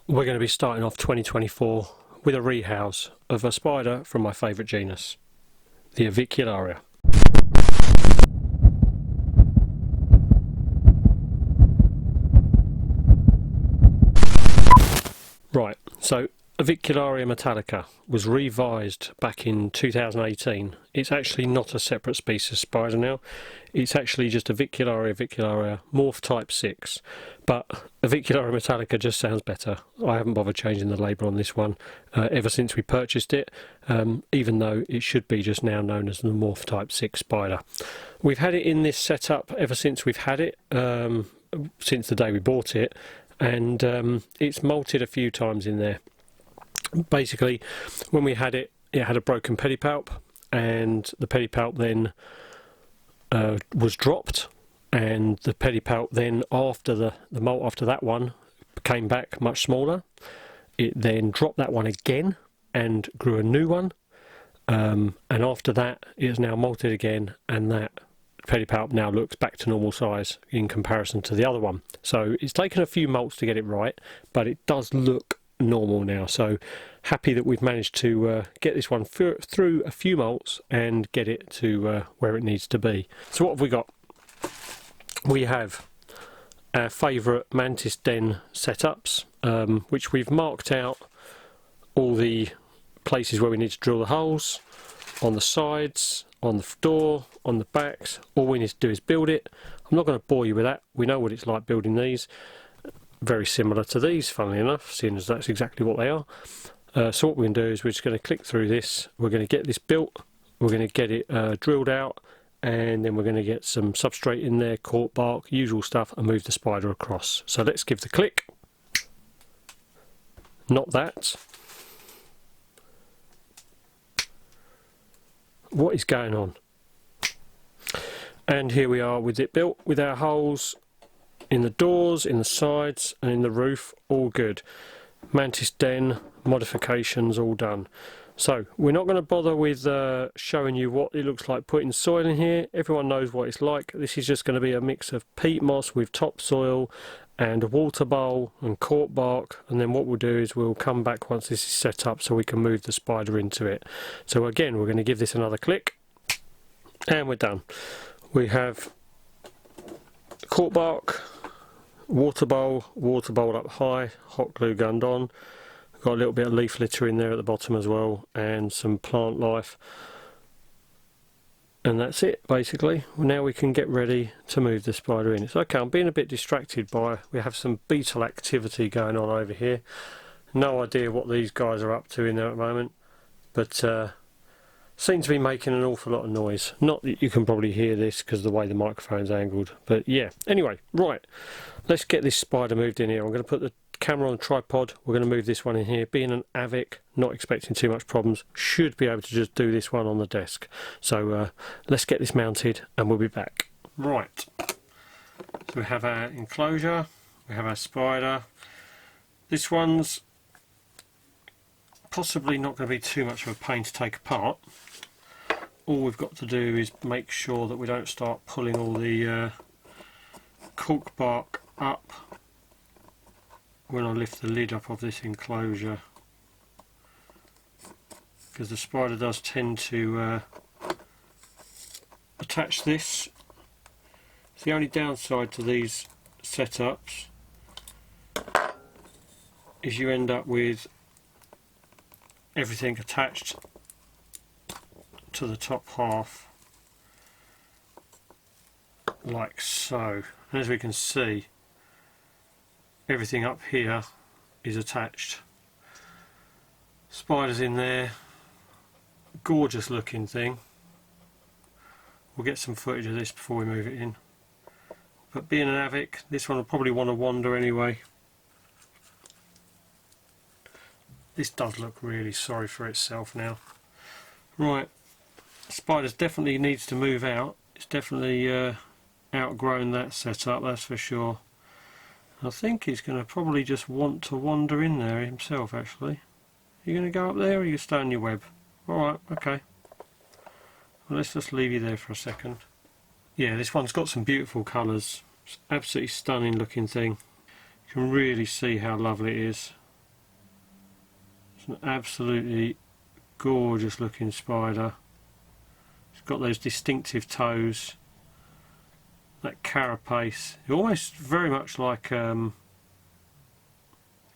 We're going to be starting off 2024 with a rehouse of a spider from my favourite genus, the Avicularia. Right, so Avicularia metallica was revised back in 2018. It's actually not a separate species of spider now. It's actually just Avicularia Morph type 6. But Avicularia metallica just sounds better. I haven't bothered changing the label on this one ever since we purchased it, even though it should be just now known as the Morph type 6 spider. We've had it in this setup ever since we've had it, since the day we bought it, and it's molted a few times in there. Basically, when we had it, it had a broken pedipalp, and the pedipalp then was dropped, and the pedipalp then, after the molt after that one, came back much smaller. It then dropped that one again and grew a new one, and after that it is now molted again, and that pedipalp now looks back to normal size in comparison to the other one. So it's taken a few molts to get it right, but it does look normal now. So happy that we've managed to get this one through a few molts and get it to where it needs to be. So what have we got? We have our favourite mantis den setups, which we've marked out all the places where we need to drill the holes, on the sides, on the door, on the backs. All we need to do is build it. I'm not going to bore you with that. We know what it's like building these. Very similar to these, funnily enough, seeing as that's exactly what they are. So what we're going to do is we're just going to click through this. We're going to get this built. We're going to get it drilled out, and then we're going to get some substrate in there, cork bark, usual stuff, and move the spider across. So let's give the click. Not that. What is going on? And here we are with it built, with our holes in the doors, in the sides, and in the roof, all good. Mantis den modifications all done. So we're not going to bother with showing you what it looks like putting soil in here. Everyone knows what it's like. This is just going to be a mix of peat moss with topsoil and a water bowl and cork bark, and then what we'll do is we'll come back once this is set up so we can move the spider into it. So again, we're going to give this another click, and we're done. We have cork bark, water bowl up high, hot glue gunned on. Got a little bit of leaf litter in there at the bottom as well, and some plant life, and that's it basically. Now we can get ready to move the spider in. It's okay, I'm being a bit distracted by, we have some beetle activity going on over here. No idea what these guys are up to in there at the moment, but seem to be making an awful lot of noise. Not that you can probably hear this because of the way the microphone's angled, but yeah. Anyway, right, let's get this spider moved in here. I'm going to put the camera on the tripod. We're going to move this one in here. Being an Avic, not expecting too much problems, should be able to just do this one on the desk. So let's get this mounted and we'll be back. Right, so we have our enclosure, we have our spider. This one's possibly not going to be too much of a pain to take apart. All we've got to do is make sure that we don't start pulling all the cork bark up when I lift the lid up of this enclosure, because the spider does tend to attach this. It's the only downside to these setups is you end up with everything attached to the top half like so, and as we can see, everything up here is attached. Spiders in there, gorgeous looking thing. We'll get some footage of this before we move it in, but being an Avic, this one will probably want to wander anyway. This does look really sorry for itself now. Right, spiders definitely needs to move out. It's definitely outgrown that setup, that's for sure. I think he's going to probably just want to wander in there himself actually. You going to go up there, or are you stay on your web? Alright, okay. Well, let's just leave you there for a second. Yeah, this one's got some beautiful colours. It's absolutely stunning looking thing. You can really see how lovely it is. It's an absolutely gorgeous looking spider. It's got those distinctive toes, that carapace, almost very much like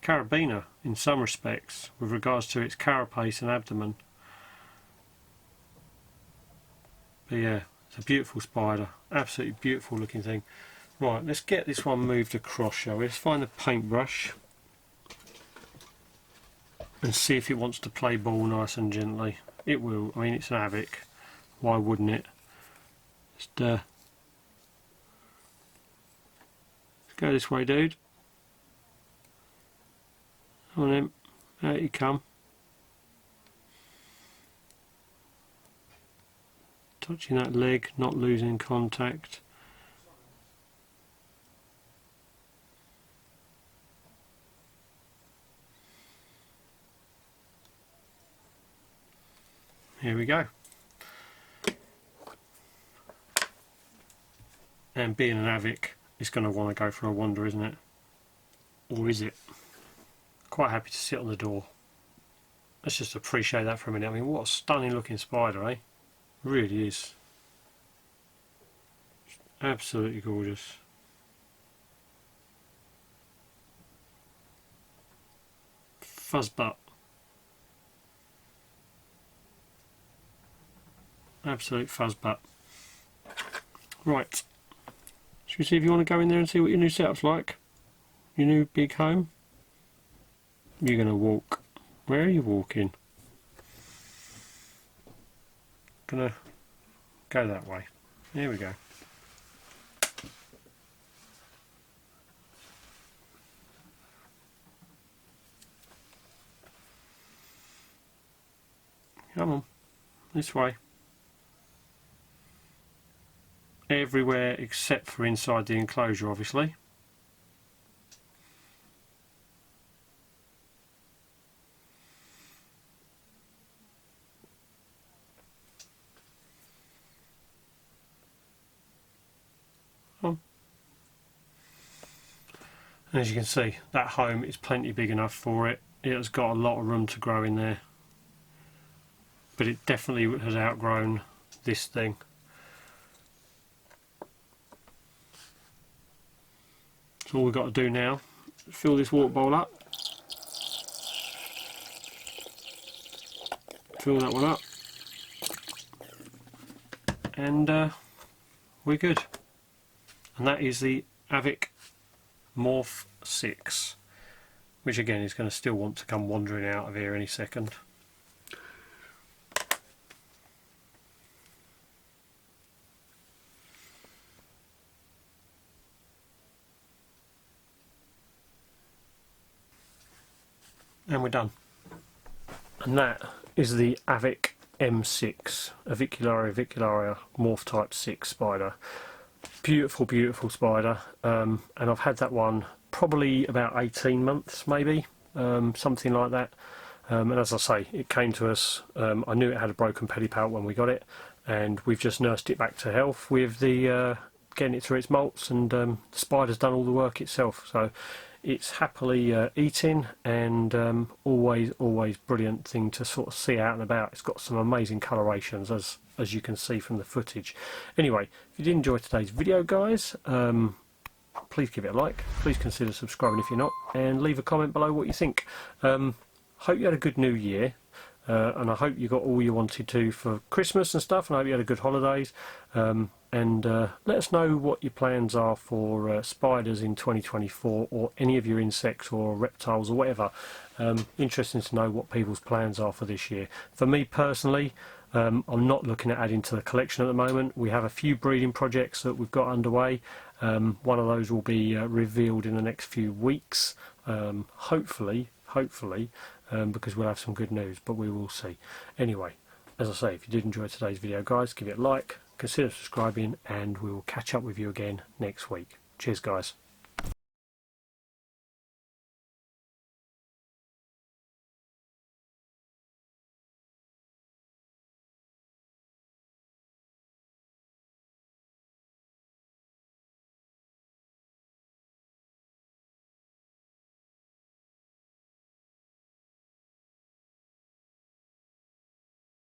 carabiner in some respects with regards to its carapace and abdomen. But yeah, it's a beautiful spider, absolutely beautiful looking thing. Right, let's get this one moved across, shall we? Let's find the paintbrush and see if it wants to play ball nice and gently. It will. I mean, it's an Avic, why wouldn't it? Just let's go this way, dude. Come on in, out you come. Touching that leg, not losing contact. Here we go. And being an Avic, it's going to want to go for a wander, isn't it? Or is it? Quite happy to sit on the door. Let's just appreciate that for a minute. I mean, what a stunning looking spider, eh? Really is. Absolutely gorgeous. Fuzzbutt. Absolute fuzzbutt. Right. Should we see if you want to go in there and see what your new setup's like? Your new big home? You're going to walk. Where are you walking? Gonna go that way. Here we go. Come on. This way. Everywhere except for inside the enclosure, obviously. Oh. And as you can see, that home is plenty big enough for it. It has got a lot of room to grow in there. But it definitely has outgrown this thing. So all we've got to do now is fill this water bowl up, fill that one up, and we're good. And that is the Avic Morph 6, which again is going to still want to come wandering out of here any second. And we're done. And that is the Avic M6, Avicularia Morph Type 6 spider. Beautiful, beautiful spider. And I've had that one probably about 18 months, maybe, something like that. And as I say, it came to us, I knew it had a broken pedipalp when we got it, and we've just nursed it back to health with the getting it through its molts, and the spider's done all the work itself. So it's happily eating, and always brilliant thing to sort of see out and about. It's got some amazing colorations, as you can see from the footage. Anyway, if you did enjoy today's video, guys, please give it a like, please consider subscribing if you're not, and leave a comment below what you think. Hope you had a good new year, and I hope you got all you wanted to for Christmas and stuff, and I hope you had a good holidays. And let us know what your plans are for spiders in 2024, or any of your insects or reptiles or whatever. Interesting to know what people's plans are for this year. For me personally, I'm not looking at adding to the collection at the moment. We have a few breeding projects that we've got underway. One of those will be revealed in the next few weeks, hopefully, because we'll have some good news, but we will see. Anyway, as I say, if you did enjoy today's video, guys, give it a like, consider subscribing, and we will catch up with you again next week. Cheers, guys.